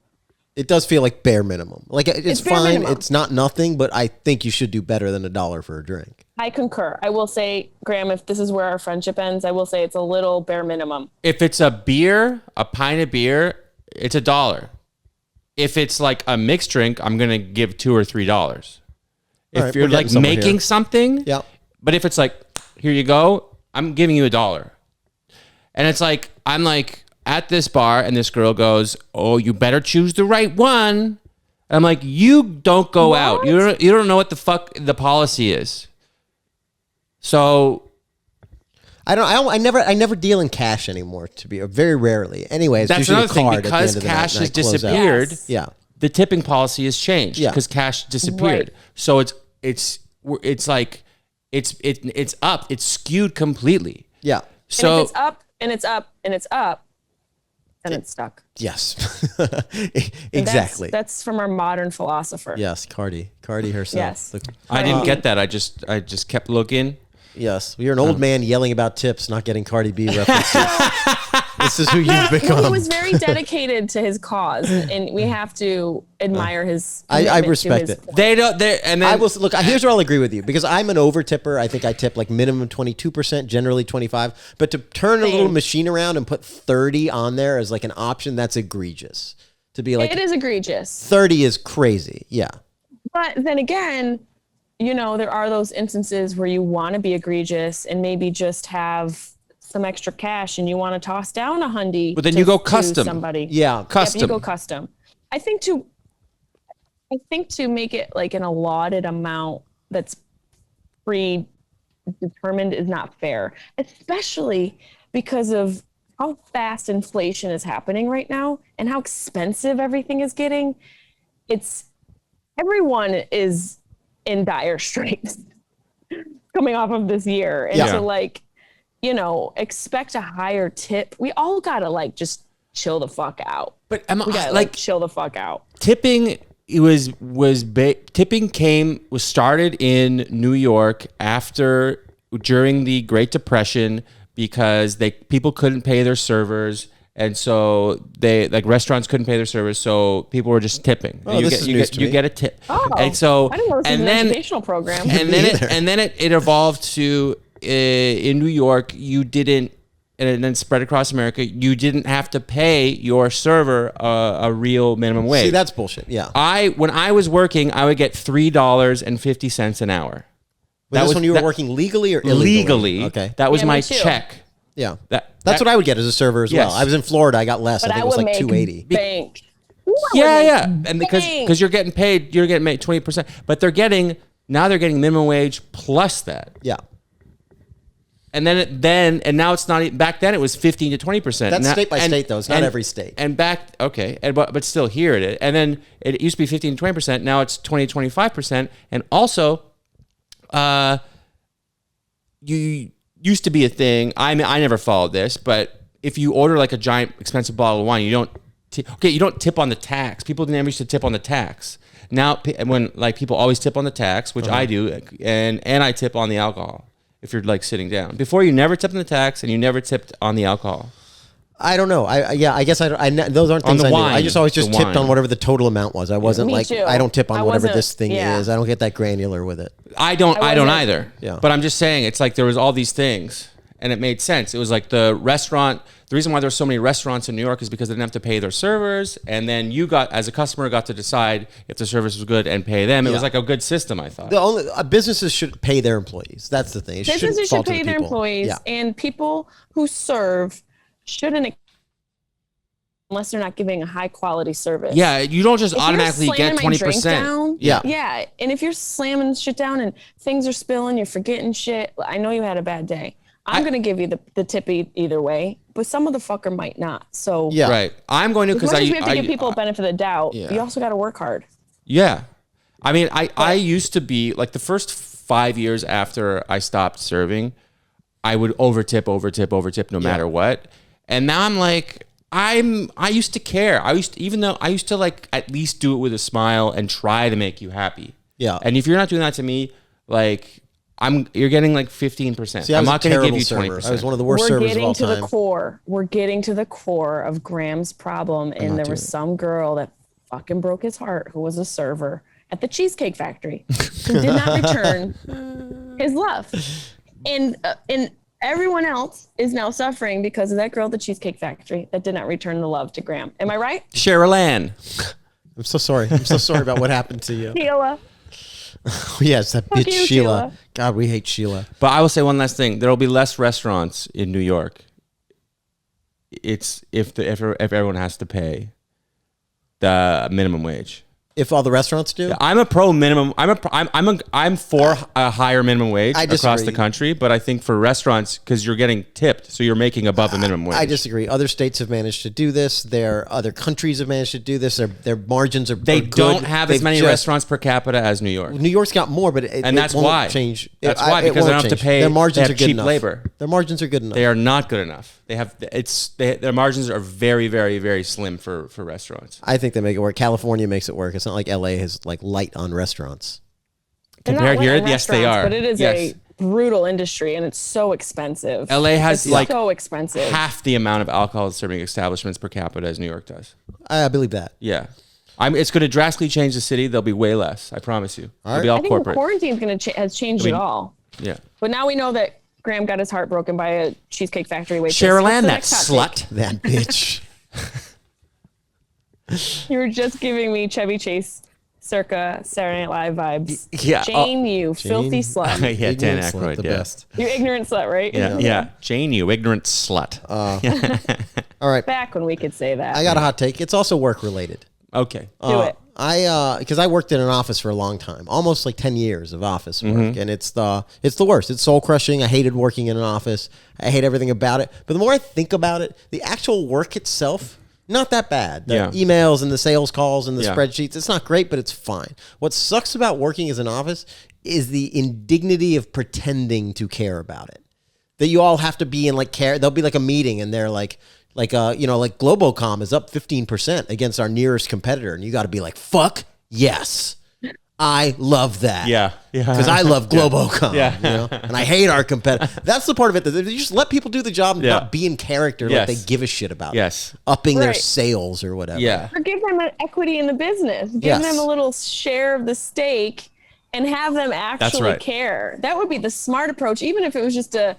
It does feel like bare minimum. Like it's bare fine. minimum. It's not nothing, but I think you should do better than $1 for a drink. I concur. I will say, Graham, if this is where our friendship ends, I will say it's a little bare minimum. If it's a beer, a pint of beer, it's $1. If it's like a mixed drink, I'm gonna give $2 or $3. If right, you're we're getting like somewhere making here. something, Yeah. But if it's like, here you go, I'm giving you $1. And it's like, I'm like at this bar and this girl goes, oh, you better choose the right one. And I'm like, you don't go out. You don't know what the fuck the policy is. So I never deal in cash anymore, very rarely. Anyways, that's usually another thing, card because at the end cash of has the night, close out. disappeared. Yes. Yeah. The tipping policy has changed Yeah. because cash disappeared. Right. So it's like it's up. It's skewed completely. Yeah. So And if it's up and it's up and it's up, then it's stuck. Yes. And Exactly. That's from our modern philosopher. Yes, Cardi herself. Yes. Look, I didn't get that. I just kept looking. yes, you're an old man yelling about tips, not getting Cardi B references. This is who you've become. He was very dedicated to his cause, and we have to admire his. I commitment to respect his it. point. They don't. And then I will look. Here's where I'll agree with you, because I'm an over tipper. I think I tip like minimum 22%, generally 25. But to turn a little Same. machine around and put 30 on there as like an option, that's egregious. To be like It is egregious. 30 is crazy. Yeah. But then again, there are those instances where you want to be egregious and maybe just have some extra cash and you want to toss down a hundy. But then you go custom. Somebody. Yeah. Yep, custom. you go custom. I think to make it like an allotted amount that's predetermined is not fair, especially because of how fast inflation is happening right now and how expensive everything is getting. Everyone is in dire straits coming off of this year. And Yeah. to expect a higher tip, we all gotta just chill the fuck out. But We gotta chill the fuck out. tipping was started in New York during the Great Depression because people couldn't pay their servers And so they like restaurants couldn't pay their servers, so people were just tipping. Oh, this is news to me. You get a tip. Oh, and so I didn't know this was and an then educational program. and then it evolved to in New York you didn't, and then spread across America. You didn't have to pay your server a real minimum wage. See, that's bullshit. Yeah. When I was working, I would get $3.50 an hour. Was this when you were working legally or illegally? Legally. Okay. That was Yeah, my me too. check. Yeah. That's That's what I would get as a server as Yes. well. I was in Florida. I got less. But I think it was would like make $2.80. bank. Ooh, I would Yeah, make and bank. because you're getting paid 20%, but they're getting minimum wage plus that. Yeah. And then now it's not even, back then it was 15 to 20%. That's Now- state by state, though. It's not every state. And but still here it is. And then it used to be 15 to 20%. Now it's 20 to 25%. And also, you used to be a thing. I mean, I never followed this, but if you order like a giant expensive bottle of wine, you don't tip on the tax. People never used to tip on the tax. Now, when like people always tip on the tax, which I do, and I tip on the alcohol. If you're like sitting down, before you never tipped on the tax and you never tipped on the alcohol. I don't know. I guess those aren't On things the I knew. wine, I just always just the tipped wine. on whatever the total amount was. I wasn't Me like, too. I don't tip on I whatever wasn't- this thing yeah. is. I don't get that granular with it. I don't wasn't- either. Yeah. But I'm just saying, it's like there was all these things, and it made sense. It was like the restaurant. The reason why there's so many restaurants in New York is because they didn't have to pay their servers, and then you as a customer, got to decide if the service was good and pay them. It was like a good system, I thought. The only businesses should pay their employees. That's the thing. It shouldn't Businesses fall should to the pay their people. employees, Yeah. and people who serve shouldn't, unless they're not giving a high quality service. Yeah, you don't just If you're automatically get slamming my drink 20%. down, Yeah. yeah. And if you're slamming shit down and things are spilling, you're forgetting shit. I know you had a bad day. I'm gonna give you the tip either way, but some of the fucker might not. So Yeah. Right. I'm going to as because much as we have to give people a I benefit of the doubt, yeah. you also got to work hard. yeah. I mean, I used to be like the first 5 years after I stopped serving, I would overtip no matter what. And now I'm like, I used to care. I used to like at least do it with a smile and try to make you happy. Yeah. And if you're not doing that to me, like you're getting like 15%. See, I I'm was not a going to give terrible you server. 20%. I was one of the worst We're servers of getting all to time. the core. We're getting to the core of Graham's problem. And there was some girl that fucking broke his heart who was a server at the Cheesecake Factory who did not return his love. And everyone else is now suffering because of that girl at the Cheesecake Factory that did not return the love to Graham. Am I right? Cheryl Ann. I'm so sorry. I'm so sorry about what happened to you. Sheila. Yes, that bitch you, Sheila. Sheila. God, we hate Sheila. But I will say one last thing. There will be less restaurants in New York. It's if everyone has to pay the minimum wage. If all the restaurants do? I'm a pro minimum. I'm for a higher minimum wage I across the disagree. country, but I think for restaurants, because you're getting tipped, so you're making above the minimum wage. I disagree. Other states have managed to do this. Other countries have managed to do this. Their margins are They are good. don't have as They've many just- restaurants per capita as New York. New York's got more, but And that's won't why. change. That's why, because they don't have to pay- Their they margins have are good cheap enough. labor. Their margins are good enough. They are not good enough. Their margins are very, very, very slim for restaurants. I think they make it work. California makes it work. It's not like LA has like light on restaurants. They're not Compared here, letting yes, they restaurants, are. But it is Yes. a brutal industry, and it's so expensive. LA has It's like so expensive. half the amount of alcohol serving establishments per capita as New York does. I believe that. Yeah. It's going to drastically change the city. There'll be way less. I promise you. It'll be all I think corporate. the quarantine's going to has changed it all. Yeah. But now we know that Graham got his heart broken by a Cheesecake Factory waitress. Cheryl What's Ann, the that next hot take? slut. That bitch. You were just giving me Chevy Chase circa Saturday Night Live vibes. Yeah, Jane, you filthy slut. Yeah, Dan Ignorant slut, Aykroyd. the Yeah. best. You ignorant slut, right? Yeah. Jane, you ignorant slut. All right. Back when we could say that. I got a hot take. It's also work related. Okay. Do it. Because I worked in an office for a long time, almost like 10 years of office work, Mm-hmm. and it's the worst. It's soul crushing. I hated working in an office. I hate everything about it. But the more I think about it, the actual work itself, not that bad. The Yeah. emails and the sales calls and the Yeah. spreadsheets, it's not great, but it's fine. What sucks about working as an office is the indignity of pretending to care about it. That you all have to be in like care. There'll be like a meeting and they're like Globocom is up 15% against our nearest competitor, and you got to be like, fuck yes, I love that. Yeah. Because I love Globocom. Yeah. You know? And I hate our competitor. That's the part of it that you just let people do the job and not be in character like they give a shit about it. Upping their sales or whatever. Yeah. Or give them an equity in the business. Give them a little share of the stake and have them actually care. That would be the smart approach, even if it was just a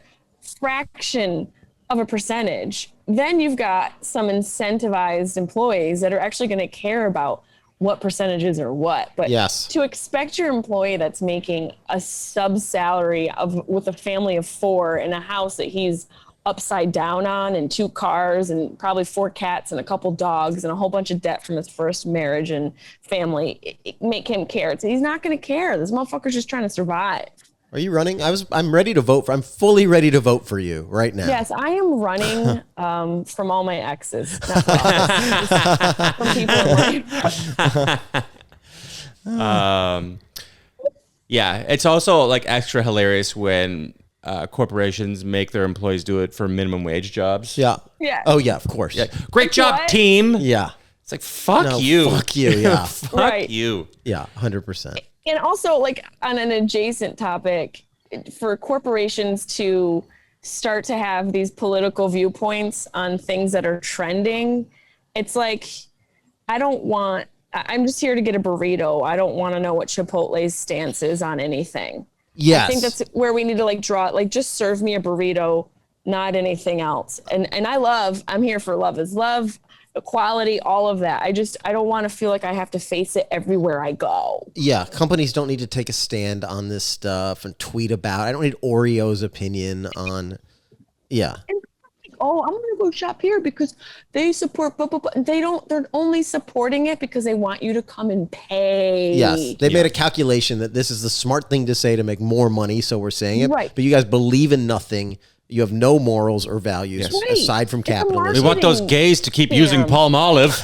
fraction of a percentage. Then you've got some incentivized employees that are actually going to care about what percentages or what. But to expect your employee that's making a sub salary with a family of 4 in a house that he's upside down on and 2 cars and probably 4 cats and a couple dogs and a whole bunch of debt from his first marriage and family, make him care. He's not going to care. This motherfucker's just trying to survive. Are you running? I'm ready to vote I'm fully ready to vote for you right now. Yes, I am running from all my exes. Not from people yeah, it's also like extra hilarious when corporations make their employees do it for minimum wage jobs. Yeah. Oh yeah, of course. Yeah. Great job, team. Yeah. It's like fuck you. Fuck you. Yeah. Fuck you. Yeah. 100%. And also, like, on an adjacent topic, for corporations to start to have these political viewpoints on things that are trending, it's like, I'm just here to get a burrito. I don't want to know what Chipotle's stance is on anything. Yes. I think that's where we need to just serve me a burrito, not anything else. And I'm here for love is love, equality, all of that. I don't want to feel like I have to face it everywhere I go. Yeah, companies don't need to take a stand on this stuff and tweet about. I don't need Oreo's opinion on. Yeah. And, I'm going to go shop here because they support blah, blah, blah. They're only supporting it because they want you to come and pay. Yes, they made a calculation that this is the smart thing to say to make more money, so we're saying it. Right. But you guys believe in nothing. You have no morals or values aside from capitalism. We want those gays to keep using palm olive.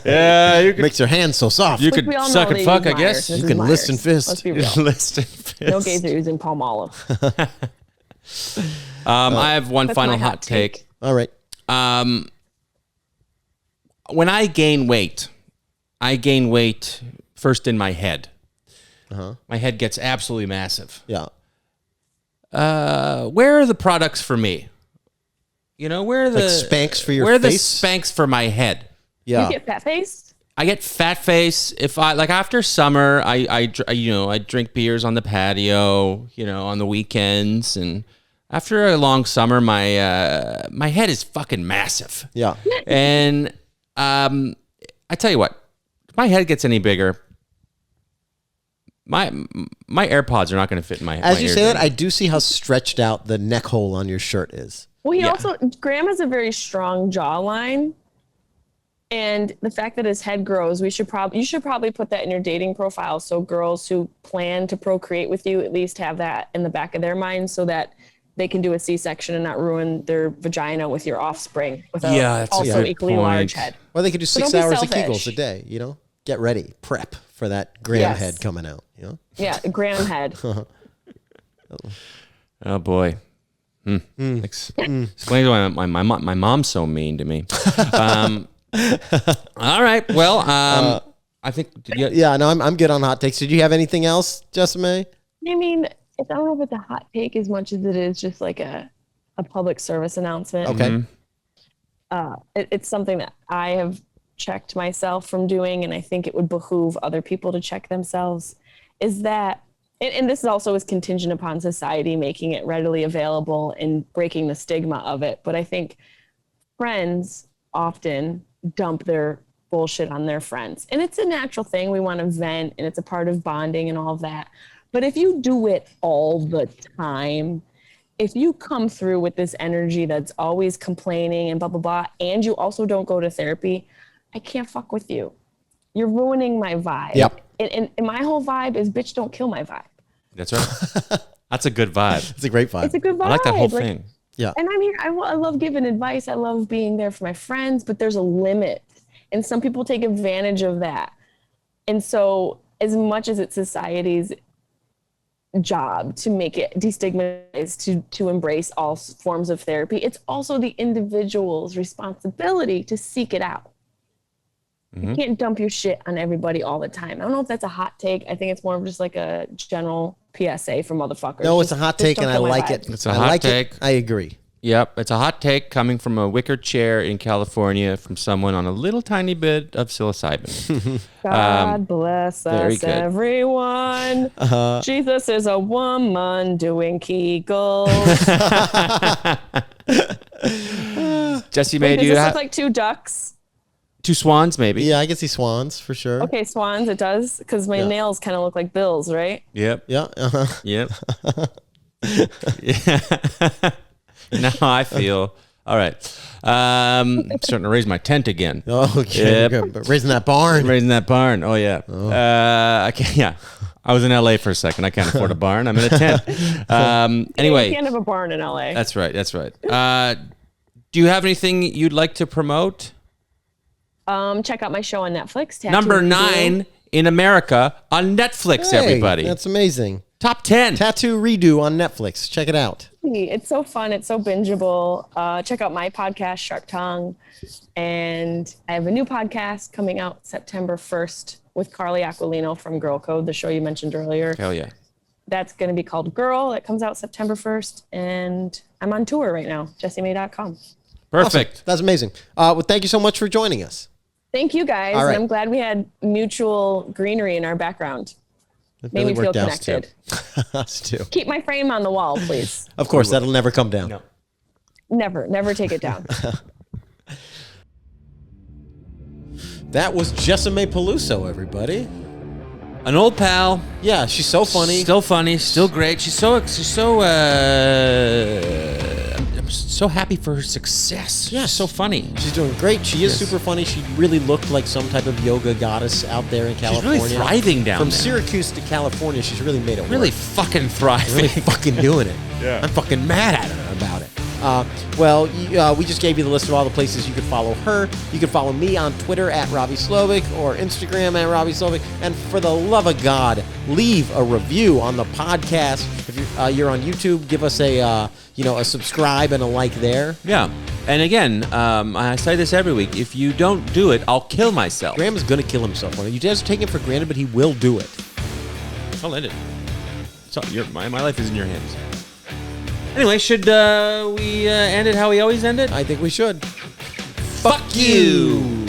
Yeah, you could, makes your hands so soft. You could suck and fuck, I guess. You can list and fist. Let's be real. List and fist. No gays are using palm olive. I have one final hot take. All right. When I gain weight first in my head. My head gets absolutely massive. Yeah. Where are the products for me? You know, where are the Spanx for your where face? are the Spanx for my head? Yeah. You get fat face? I get fat face if I after summer. I drink beers on the patio. On the weekends, and after a long summer, my head is fucking massive. Yeah. And I tell you what, if my head gets any bigger, my AirPods are not going to fit in my head. As you say that, I do see how stretched out the neck hole on your shirt is. Well, Graham has a very strong jawline. And the fact that his head grows, you should probably put that in your dating profile. So girls who plan to procreate with you at least have that in the back of their mind so that they can do a C-section and not ruin their vagina with your offspring with also equally large head. Well, they could do 6 hours of Kegels a day, Get ready, prep for that Graham head coming out, Yeah, Graham head. Oh boy. Explains why my mom's so mean to me. All right. Well, I think. I'm good on hot takes. Did you have anything else, Jessimae? I mean, I don't know if it's a hot take as much as it is just like a public service announcement. Okay. It's something that I have checked myself from doing, and I think it would behoove other people to check themselves. Is that, and this also is contingent upon society making it readily available and breaking the stigma of it. But I think friends often dump their bullshit on their friends. And it's a natural thing. We want to vent, and it's a part of bonding and all of that. But if you do it all the time, if you come through with this energy that's always complaining and blah, blah, blah, and you also don't go to therapy, I can't fuck with you. You're ruining my vibe. Yep. And my whole vibe is, bitch, don't kill my vibe. That's right. That's a good vibe. It's a great vibe. It's a good vibe. I like that whole thing. Yeah. And I'm here. I love giving advice. I love being there for my friends, but there's a limit. And some people take advantage of that. And so as much as it's society's job to make it destigmatized, to embrace all forms of therapy, it's also the individual's responsibility to seek it out. You can't dump your shit on everybody all the time. I don't know if that's a hot take. I think it's more of just like a general PSA for motherfuckers. No, it's a hot take, and I like it. It's a hot take. I agree. Yep, it's a hot take coming from a wicker chair in California from someone on a little tiny bit of psilocybin. God bless very us, good. everyone. Jesus is a woman doing Kegels. Jessimae, Wait, do does you this have look like two ducks? two swans? Maybe. Yeah, I can see swans for sure. Okay, swans, it does. Because my nails kind of look like bills, right? Yep. Yeah. Yep. Yeah. Now I feel all right. I'm starting to raise my tent again. Okay. Yep. Good. But raising that barn. Raising that barn. Oh yeah. I can't. Yeah. I was in LA for a second. I can't afford a barn. I'm in a tent. Anyway. You can't have a barn in LA. That's right. That's right. Do you have anything you'd like to promote? Check out my show on Netflix. Tattoo Number Redo. 9 in America on Netflix. Hey, everybody. that's amazing. Top 10. Tattoo Redo on Netflix. Check it out. It's so fun. It's so bingeable. Check out my podcast, Sharp Tongue. And I have a new podcast coming out September 1st with Carly Aquilino from Girl Code, the show you mentioned earlier. Hell yeah. That's going to be called Girl. It comes out September 1st. And I'm on tour right now, jessimae.com. Perfect. Awesome. That's amazing. Well, thank you so much for joining us. Thank you, guys. All right. And I'm glad we had mutual greenery in our background. It Made really me feel worked out. connected. Us too. Keep my frame on the wall, please. Of course, that'll never come down. No. Never take it down. That was Jessimae Peluso, everybody. An old pal. Yeah, she's so funny. Still funny. Still great. I'm so happy for her success. Yeah. She's so funny. She's doing great. She is super funny. She really looked like some type of yoga goddess out there in California. She's really thriving down From there. Syracuse to California, she's really made it Really work. fucking thriving. Really fucking doing it. Yeah. I'm fucking mad at her about it. We just gave you the list of all the places you could follow her. You can follow me on Twitter at Robby Slowik or Instagram at Robby Slowik. And for the love of God, leave a review on the podcast. If you're on YouTube, give us a subscribe and a like there. Yeah. And again, I say this every week. If you don't do it, I'll kill myself. Graham is going to kill himself. You guys take it for granted, but he will do it. I'll end it. So my life is in your hands. Anyway, should we end it how we always end it? I think we should. Fuck you.